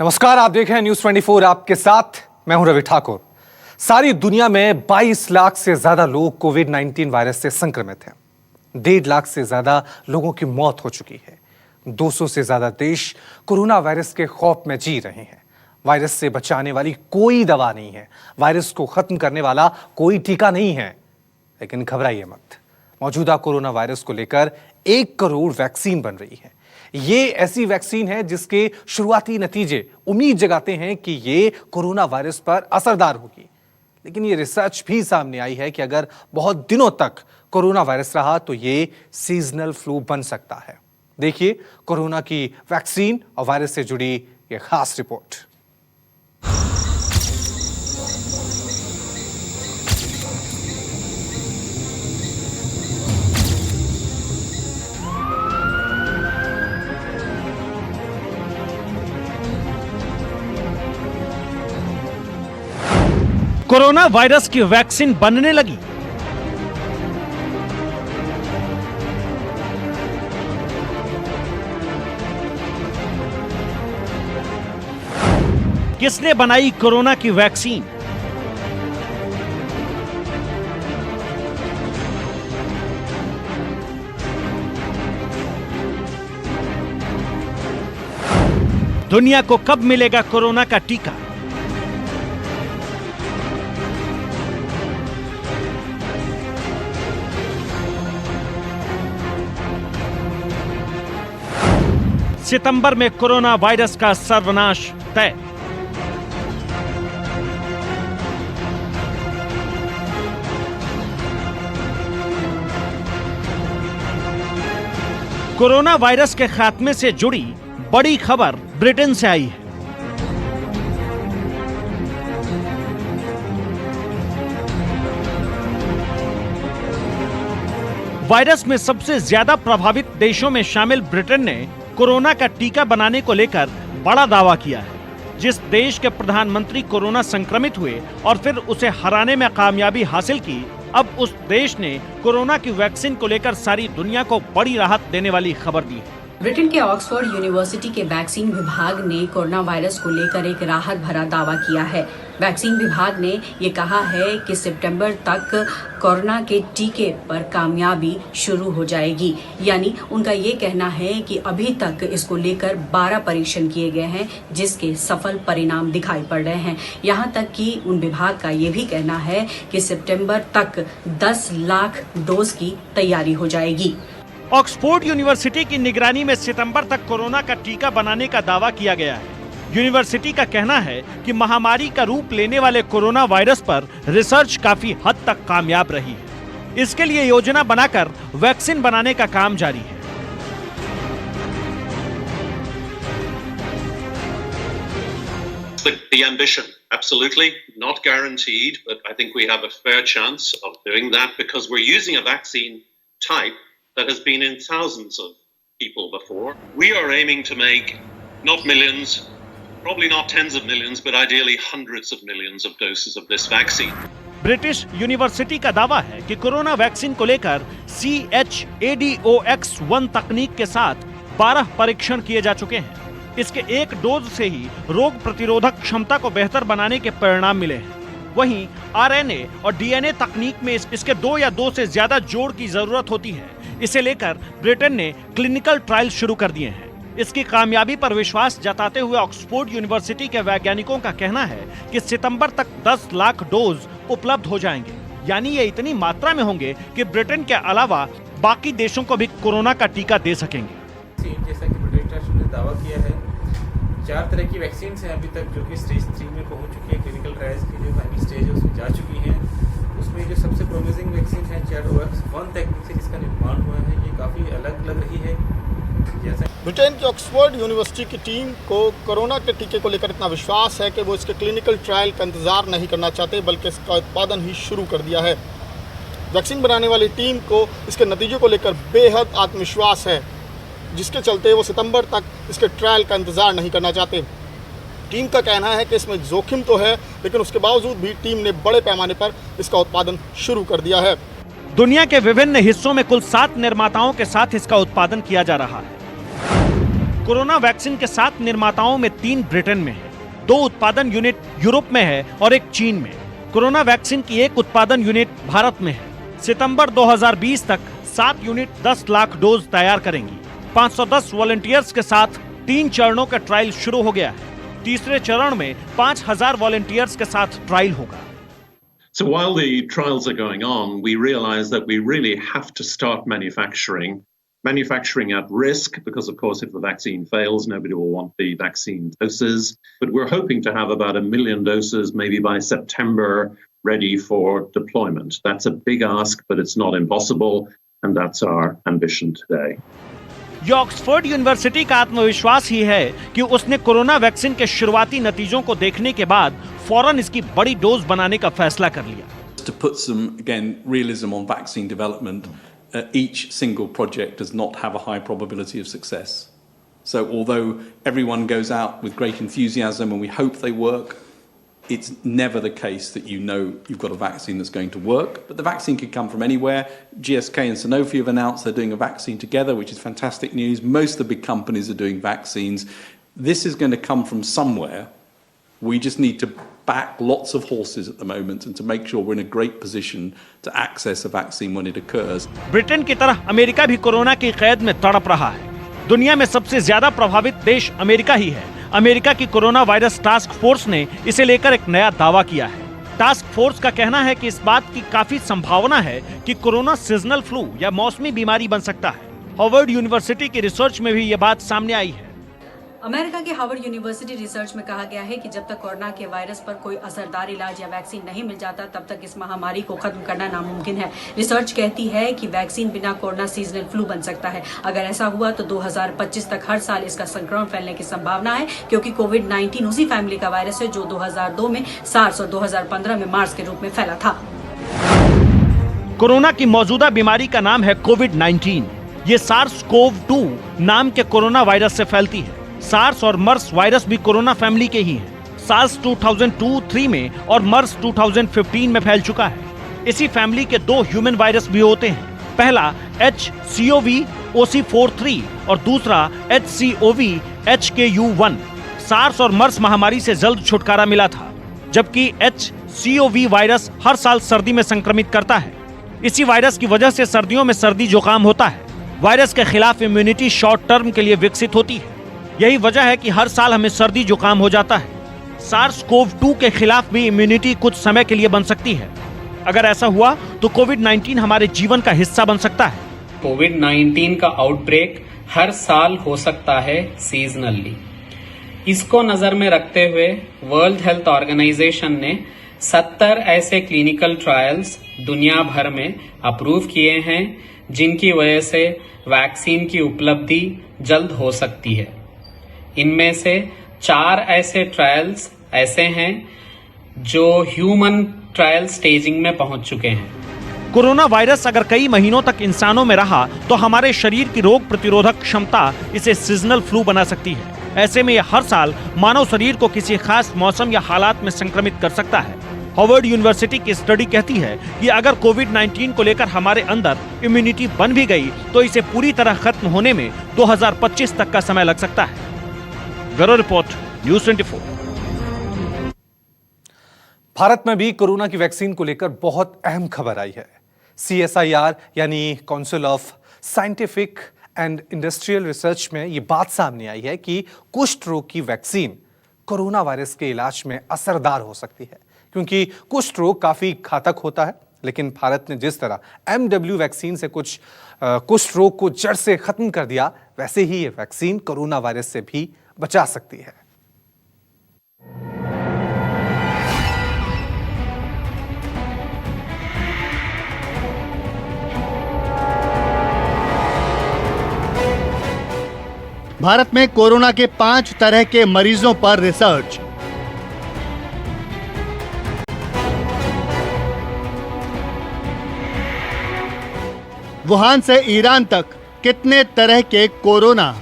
नमस्कार, आप देख रहे हैं न्यूज 24। आपके साथ मैं हूं रवि ठाकुर। सारी दुनिया में 22 लाख से ज्यादा लोग कोविड-19 वायरस से संक्रमित हैं। 1.5 लाख से ज्यादा लोगों की मौत हो चुकी है। 200 से ज्यादा देश कोरोना वायरस के खौफ में जी रहे हैं। वायरस से बचाने वाली कोई दवा नहीं है, वायरस को खत्म करने वाला कोई टीका नहीं है। लेकिन घबराइए मत, मौजूदा कोरोना वायरस को लेकर 1 करोड़ वैक्सीन बन रही है। ये ऐसी वैक्सीन है जिसके शुरुआती नतीजे उम्मीद जगाते हैं कि ये कोरोना वायरस पर असरदार होगी। लेकिन ये रिसर्च भी सामने आई है कि अगर बहुत दिनों तक कोरोना वायरस रहा तो ये सीजनल फ्लू बन सकता है। देखिए कोरोना की वैक्सीन और वायरस से जुड़ी ये खास रिपोर्ट। कोरोना वायरस की वैक्सीन बनने लगी। किसने बनाई कोरोना की वैक्सीन? दुनिया को कब मिलेगा कोरोना का टीका? सितंबर में कोरोना वायरस का सर्वनाश तय। कोरोना वायरस के खात्मे से जुड़ी बड़ी खबर ब्रिटेन से आई है। वायरस में सबसे ज्यादा प्रभावित देशों में शामिल ब्रिटेन ने कोरोना का टीका बनाने को लेकर बड़ा दावा किया है। जिस देश के प्रधानमंत्री कोरोना संक्रमित हुए और फिर उसे हराने में कामयाबी हासिल की, अब उस देश ने कोरोना की वैक्सीन को लेकर सारी दुनिया को बड़ी राहत देने वाली खबर दी है। ब्रिटेन के ऑक्सफोर्ड यूनिवर्सिटी के वैक्सीन विभाग ने कोरोना वायरस को लेकर एक राहत भरा दावा किया है। वैक्सीन विभाग ने ये कहा है कि सितंबर तक कोरोना के टीके पर कामयाबी शुरू हो जाएगी। यानी उनका ये कहना है कि अभी तक इसको लेकर 12 परीक्षण किए गए हैं जिसके सफल परिणाम दिखाई पड़ रहे हैं। यहाँ तक कि उन विभाग का ये भी कहना है कि सितंबर तक 10 लाख डोज की तैयारी हो जाएगी। ऑक्सफोर्ड यूनिवर्सिटी की निगरानी में सितंबर तक कोरोना का टीका बनाने का दावा किया गया है। यूनिवर्सिटी का कहना है कि महामारी का रूप लेने वाले कोरोना वायरस पर रिसर्च काफी हद तक कामयाब रही है। इसके लिए योजना बनाकर वैक्सीन बनाने का काम जारी है। The ambition, absolutely not guaranteed, but I think we have a fair chance of doing that because we're using a vaccine type that has been in thousands of people before. We are aiming to make not millions, probably not tens of millions, but ideally hundreds of millions of doses of this vaccine. British university का दावा है कि corona vaccine को लेकर ChAdOx1 तकनीक के साथ 12 परीक्षण किए जा चुके हैं। इसके एक डोज से ही रोग प्रतिरोधक क्षमता को बेहतर बनाने के परिणाम मिले हैं। वहीं RNA और DNA तकनीक में इसके 2 या 2 से ज्यादा जोड़ की जरूरत होती है। इसे लेकर ब्रिटेन ने क्लिनिकल ट्रायल शुरू कर दिए हैं। इसकी कामयाबी पर विश्वास जताते हुए ऑक्सफोर्ड यूनिवर्सिटी के वैज्ञानिकों का कहना है कि सितंबर तक 10 लाख डोज उपलब्ध हो जाएंगे। यानी ये इतनी मात्रा में होंगे कि ब्रिटेन के अलावा बाकी देशों को भी कोरोना का टीका दे सकेंगे। जैसा कि ब्रिटिश ने दावा किया है, 4 तरह की वैक्सीन हैं अभी तक जो कि स्टेज 3 में पहुंच चुकी है। क्लिनिकल ट्रायल्स की जो फाइनल स्टेज है उसमें जा चुकी हैं। उसमें जो सबसे प्रोमिसिंग वैक्सीन है ChAdOx1 तकनीक से जिसका निर्माण हुआ है, ये काफ़ी अलग लग रही है। जैसा ब्रिटेन की ऑक्सफोर्ड यूनिवर्सिटी की टीम को कोरोना के टीके को लेकर इतना विश्वास है कि वो इसके क्लिनिकल ट्रायल का इंतजार नहीं करना चाहते, बल्कि इसका उत्पादन ही शुरू कर दिया है। वैक्सीन बनाने वाली टीम को इसके नतीजों को लेकर बेहद आत्मविश्वास है, जिसके चलते वो सितंबर तक इसके ट्रायल का इंतजार नहीं करना चाहते। टीम का कहना है कि इसमें जोखिम तो है, लेकिन उसके बावजूद भी टीम ने बड़े पैमाने पर इसका उत्पादन शुरू कर दिया है। दुनिया के विभिन्न हिस्सों में कुल 7 निर्माताओं के साथ इसका उत्पादन किया जा रहा है। कोरोना वैक्सीन के 7 निर्माताओं में 3 ब्रिटेन में है, 2 उत्पादन यूनिट यूरोप में है और 1 चीन में। कोरोना वैक्सीन की 1 उत्पादन यूनिट भारत में है। सितंबर 2020 तक 7 यूनिट 10 लाख डोज तैयार करेंगी। 510 वॉलंटियर्स के साथ 3 चरणों का ट्रायल शुरू हो गया है। तीसरे चरण में 5000 वॉलंटियर्स के साथ ट्रायल होगा। So while the trials are going on, we realize that we really have to start manufacturing at risk, because of course if the vaccine fails, nobody will want the vaccine doses. But we're hoping to have about 1 million doses maybe by September ready for deployment. That's a big ask, but it's not impossible, and that's our ambition today. ये Oxford university का आत्मविश्वास ही है कि उसने corona vaccine के शुरुआती नतीजों को देखने के बाद फौरन इसकी बड़ी डोज बनाने का फैसला कर लिया। To put some, again, realism on vaccine development, each single project does not have a high probability of success. So although everyone goes out with great enthusiasm and we hope they work, it's never the case that you know you've got a vaccine that's going to work. But the vaccine could come from anywhere. GSK and Sanofi have announced they're doing a vaccine together, which is fantastic news. Most of the big companies are doing vaccines. This is going to come from somewhere. We just need to back lots of horses at the moment and to make sure we're in a great position to access a vaccine when it occurs. Britain की तरह America भी corona की कैद में तड़प रहा है। दुनिया में सबसे ज्यादा प्रभावित देश अमेरिका ही है। अमेरिका की कोरोना वायरस टास्क फोर्स ने इसे लेकर एक नया दावा किया है। टास्क फोर्स का कहना है कि इस बात की काफी संभावना है कि कोरोना सीजनल फ्लू या मौसमी बीमारी बन सकता है। हार्वर्ड यूनिवर्सिटी की रिसर्च में भी ये बात सामने आई है। अमेरिका के हार्वर्ड यूनिवर्सिटी रिसर्च में कहा गया है कि जब तक कोरोना के वायरस पर कोई असरदार इलाज या वैक्सीन नहीं मिल जाता, तब तक इस महामारी को खत्म करना नामुमकिन है। रिसर्च कहती है कि वैक्सीन बिना कोरोना सीजनल फ्लू बन सकता है। अगर ऐसा हुआ तो 2025 तक हर साल इसका संक्रमण फैलने की संभावना है, क्योंकि कोविड-19 उसी फैमिली का वायरस है जो 2002 में सार्स और 2015 में मार्स के रूप में फैला था। कोरोना की मौजूदा बीमारी का नाम है कोविड-19। ये सार्स-कोव-2 नाम के कोरोना वायरस से फैलती है। सार्स और मर्स वायरस भी कोरोना फैमिली के ही हैं। सार्स 2002-3 में और मर्स 2015 में फैल चुका है। इसी फैमिली के 2 ह्यूमन वायरस भी होते हैं। पहला HCOV-OC43 और दूसरा HCOV-HKU1। सार्स और मर्स महामारी से जल्द छुटकारा मिला था, जबकि HCOV वायरस हर साल सर्दी में संक्रमित करता है। इसी वायरस की वजह से सर्दियों में सर्दी जुकाम होता है। वायरस के खिलाफ इम्यूनिटी शॉर्ट टर्म के लिए विकसित होती है। यही वजह है कि हर साल हमें सर्दी जुकाम हो जाता है। सार्स-कोव-2 के खिलाफ भी इम्यूनिटी कुछ समय के लिए बन सकती है। अगर ऐसा हुआ तो कोविड-19 हमारे जीवन का हिस्सा बन सकता है। कोविड-19 का आउटब्रेक हर साल हो सकता है सीजनली। इसको नजर में रखते हुए वर्ल्ड हेल्थ ऑर्गेनाइजेशन ने 70 ऐसे क्लिनिकल ट्रायल्स दुनिया भर में अप्रूव किए हैं, जिनकी वजह से वैक्सीन की उपलब्धि जल्द हो सकती है। इनमें से 4 ऐसे ट्रायल्स ऐसे हैं जो ह्यूमन ट्रायल स्टेजिंग में पहुंच चुके हैं। कोरोना वायरस अगर कई महीनों तक इंसानों में रहा तो हमारे शरीर की रोग प्रतिरोधक क्षमता इसे सीजनल फ्लू बना सकती है। ऐसे में यह हर साल मानव शरीर को किसी खास मौसम या हालात में संक्रमित कर सकता है। हार्वर्ड यूनिवर्सिटी की स्टडी कहती है कि अगर कोविड-19 को लेकर हमारे अंदर इम्यूनिटी बन भी गई तो इसे पूरी तरह खत्म होने में 2025 तक का समय लग सकता है। Bureau report, news 24। भारत में भी कोरोना की वैक्सीन को लेकर बहुत अहम खबर आई है। CSIR यानी council of scientific and industrial research में ये बात सामने आई है कि कुष्ठ रोग की वैक्सीन कोरोना वायरस के इलाज में असरदार हो सकती है, क्योंकि कुष्ठ रोग काफी घातक होता है। लेकिन भारत ने जिस तरह MW वैक्सीन से कुष्ठ रोग को जड़ से खत्म कर दिया, वैसे ही ये वैक्सीन कोरोना वायरस से भी बचा सकती है। भारत में कोरोना के 5 तरह के मरीजों पर रिसर्च। वुहान से ईरान तक कितने तरह के कोरोना।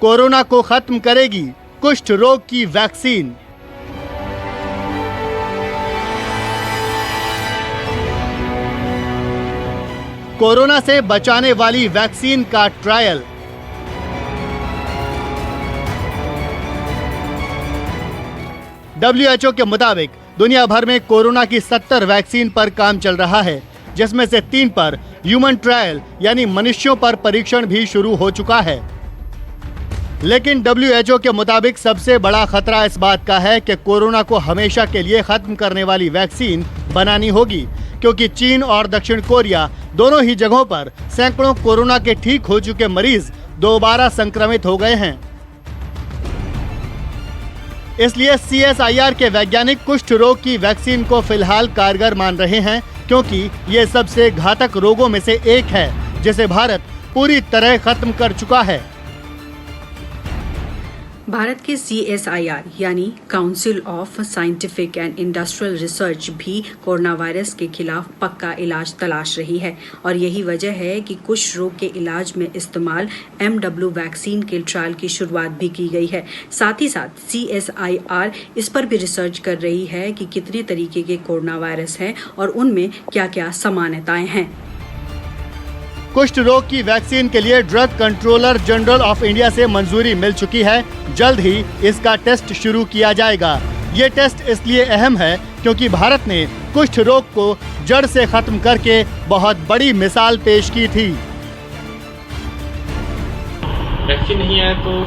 कोरोना को खत्म करेगी कुष्ठ रोग की वैक्सीन। कोरोना से बचाने वाली वैक्सीन का ट्रायल। WHO के मुताबिक दुनिया भर में कोरोना की 70 वैक्सीन पर काम चल रहा है, जिसमें से 3 पर ह्यूमन ट्रायल यानी मनुष्यों पर परीक्षण भी शुरू हो चुका है। लेकिन WHO के मुताबिक सबसे बड़ा खतरा इस बात का है कि कोरोना को हमेशा के लिए खत्म करने वाली वैक्सीन बनानी होगी, क्योंकि चीन और दक्षिण कोरिया दोनों ही जगहों पर सैकड़ों कोरोना के ठीक हो चुके मरीज दोबारा संक्रमित हो गए हैं। इसलिए CSIR के वैज्ञानिक कुष्ठ रोग की वैक्सीन को फिलहाल कारगर मान रहे हैं, क्योंकि ये सबसे घातक रोगों में से एक है जिसे भारत पूरी तरह खत्म कर चुका है। भारत के CSIR यानी council of scientific and industrial research भी कोरोना वायरस के खिलाफ पक्का इलाज तलाश रही है, और यही वजह है कि कुष्ठ रोग के इलाज में इस्तेमाल MW वैक्सीन के ट्रायल की शुरुआत भी की गई है। साथ ही साथ CSIR इस पर भी रिसर्च कर रही है कि कितने तरीके के कोरोना वायरस हैं और उनमें क्या क्या समानताएं हैं। कुष्ठ रोग की वैक्सीन के लिए drug controller general of India से मंजूरी मिल चुकी है। जल्द ही इसका टेस्ट शुरू किया जाएगा। ये टेस्ट इसलिए अहम है क्योंकि भारत ने कुष्ठ रोग को जड़ से खत्म करके बहुत बड़ी मिसाल पेश की थी। वैक्सीन नहीं आया तो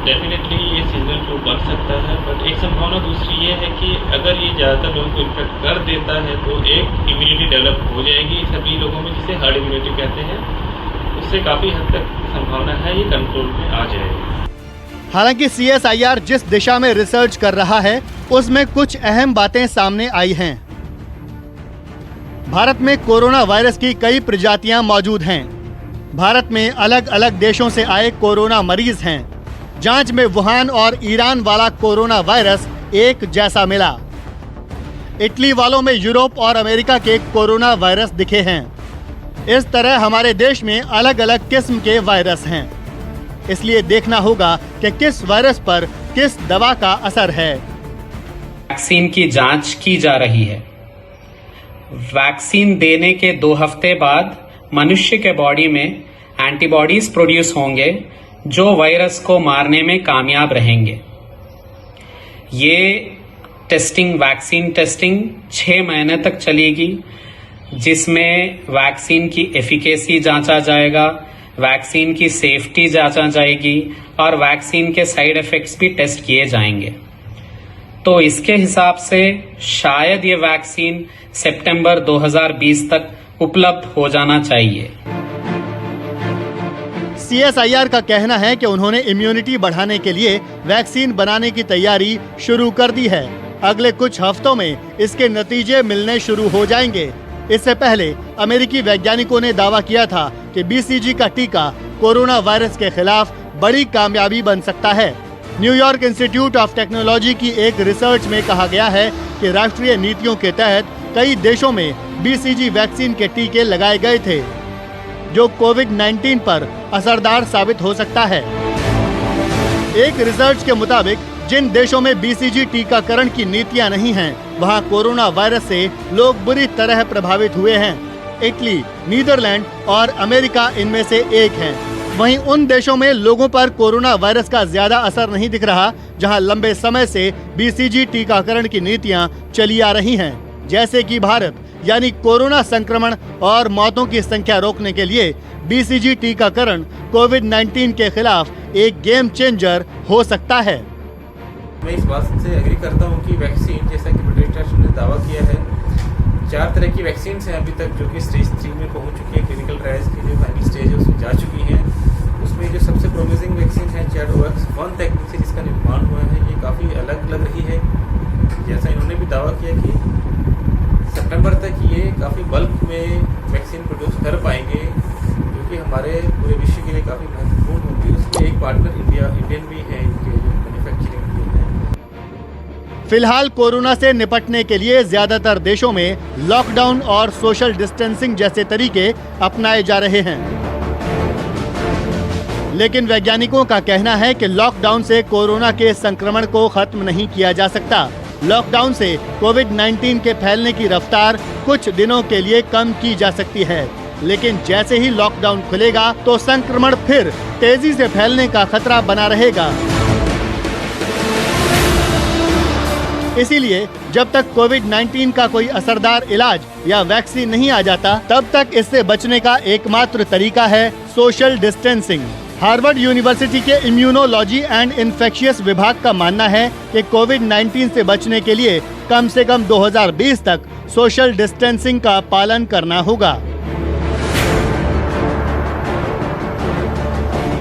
डेफिनेटली ये सीजनल फ्लू बढ़ सकता है, बट एक संभावना दूसरी ये है कि अगर ये ज़्यादातर लोगों को इन्फेक्ट कर देता है तो एक इम्यूनिटी डेवलप हो जाएगी सभी लोगों में, जिसे हर्ड इम्यूनिटी कहते हैं। उससे काफ़ी हद तक संभावना है ये कंट्रोल में आ जाएगी। हालांकि CSIR जिस दिशा में रिसर्च कर रहा है उसमें कुछ अहम बातें सामने आई हैं। भारत में कोरोना वायरस की कई प्रजातियां मौजूद हैं। भारत में अलग अलग देशों से आए कोरोना मरीज हैं। जांच में वुहान और ईरान वाला कोरोना वायरस एक जैसा मिला। इटली वालों में यूरोप और अमेरिका के कोरोना वायरस दिखे हैं। इस तरह हमारे देश में अलग अलग किस्म के वायरस हैं। इसलिए देखना होगा कि किस वायरस पर किस दवा का असर है। वैक्सीन की जांच की जा रही है। वैक्सीन देने के 2 हफ्ते बाद मनुष्य के बॉडी में एंटीबॉडीज प्रोड्यूस होंगे जो वायरस को मारने में कामयाब रहेंगे। ये टेस्टिंग, वैक्सीन टेस्टिंग 6 महीने तक चलेगी, जिसमें वैक्सीन की एफिकेसी जांचा जाएगा, वैक्सीन की सेफ्टी जांचा जाएगी और वैक्सीन के साइड इफेक्ट्स भी टेस्ट किए जाएंगे। तो इसके हिसाब से शायद ये वैक्सीन सितंबर 2020 तक उपलब्ध हो जाना चाहिए। CSIR का कहना है कि उन्होंने इम्यूनिटी बढ़ाने के लिए वैक्सीन बनाने की तैयारी शुरू कर दी है। अगले कुछ हफ्तों में इसके नतीजे मिलने शुरू हो जाएंगे। इससे पहले अमेरिकी वैज्ञानिकों ने दावा किया था कि BCG का टीका कोरोना वायरस के खिलाफ बड़ी कामयाबी बन सकता है। न्यूयॉर्क इंस्टीट्यूट ऑफ टेक्नोलॉजी की एक रिसर्च में कहा गया है कि राष्ट्रीय नीतियों के तहत कई देशों में BCG वैक्सीन के टीके लगाए गए थे, जो कोविड-19 पर असरदार साबित हो सकता है। एक रिसर्च के मुताबिक जिन देशों में BCG टीकाकरण की नीतियां नहीं हैं, वहां कोरोना वायरस से लोग बुरी तरह प्रभावित हुए हैं। इटली, नीदरलैंड और अमेरिका इनमें से एक हैं। वहीं उन देशों में लोगों पर कोरोना वायरस का ज्यादा असर नहीं दिख रहा, जहां लंबे समय से BCG टीकाकरण की नीतियां चली आ रही हैं, जैसे कि भारत। यानी कोरोना संक्रमण और मौतों की संख्या रोकने के लिए BCG टीकाकरण कोविड-19 के खिलाफ एक गेम चेंजर हो सकता है। मैं इस बात से एग्री करता हूं कि वैक्सीन, जैसा कि ब्रिटिश ने दावा किया है, 4 तरह की वैक्सीन हैं अभी तक जो कि स्टेज 3 में पहुंच चुकी है। क्लिनिकल ट्रायल्स की जो फाइनल स्टेज है उसमें जा चुकी हैं। उसमें जो सबसे प्रोमिसिंग वैक्सीन है ChAdOx1 तकनीक से जिसका निर्माण हुआ है, ये काफ़ी अलग लग रही है। जैसा इन्होंने भी दावा किया कि सितंबर तक ये काफ़ी बल्क में वैक्सीन प्रोड्यूस कर पाएंगे, जो कि हमारे पूरे विश्व के लिए काफ़ी महत्वपूर्ण होगी। उसमें एक पार्टनर इंडियन भी है, इनके जो मैन्युफैक्चरिंग के हैं। फिलहाल कोरोना से निपटने के लिए ज्यादातर देशों में लॉकडाउन और सोशल डिस्टेंसिंग जैसे तरीके अपनाए जा रहे हैं। लेकिन वैज्ञानिकों का कहना है कि लॉकडाउन से कोरोना के संक्रमण को खत्म नहीं किया जा सकता। लॉकडाउन से कोविड-19 के फैलने की रफ्तार कुछ दिनों के लिए कम की जा सकती है, लेकिन जैसे ही लॉकडाउन खुलेगा तो संक्रमण फिर तेजी से फैलने का खतरा बना रहेगा। इसीलिए जब तक कोविड-19 का कोई असरदार इलाज या वैक्सीन नहीं आ जाता, तब तक इससे बचने का एकमात्र तरीका है सोशल डिस्टेंसिंग। हार्वर्ड यूनिवर्सिटी के इम्यूनोलॉजी एंड इन्फेक्शियस विभाग का मानना है कि कोविड-19 से बचने के लिए कम से कम 2020 तक सोशल डिस्टेंसिंग का पालन करना होगा।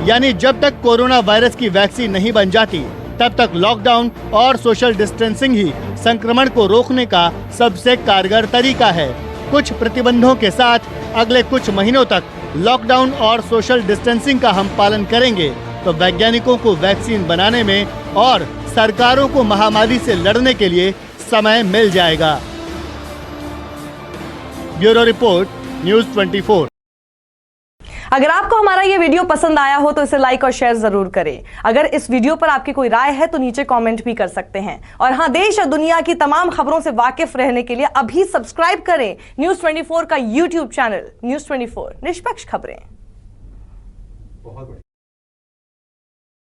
यानी जब तक कोरोना वायरस की वैक्सीन नहीं बन जाती, तब तक लॉकडाउन और सोशल डिस्टेंसिंग ही संक्रमण को रोकने का सबसे कारगर तरीका है। कुछ प्रतिबंधों के साथ अगले कुछ महीनों तक लॉकडाउन और सोशल डिस्टेंसिंग का हम पालन करेंगे तो वैज्ञानिकों को वैक्सीन बनाने में और सरकारों को महामारी से लड़ने के लिए समय मिल जाएगा। Bureau report, news 24। अगर आपको हमारा ये वीडियो पसंद आया हो तो इसे लाइक और शेयर जरूर करें। अगर इस वीडियो पर आपकी कोई राय है तो नीचे कमेंट भी कर सकते हैं। और हाँ, देश और दुनिया की तमाम खबरों से वाकिफ रहने के लिए अभी सब्सक्राइब करें न्यूज़ 24 का YouTube चैनल। न्यूज़ 24, निष्पक्ष खबरें।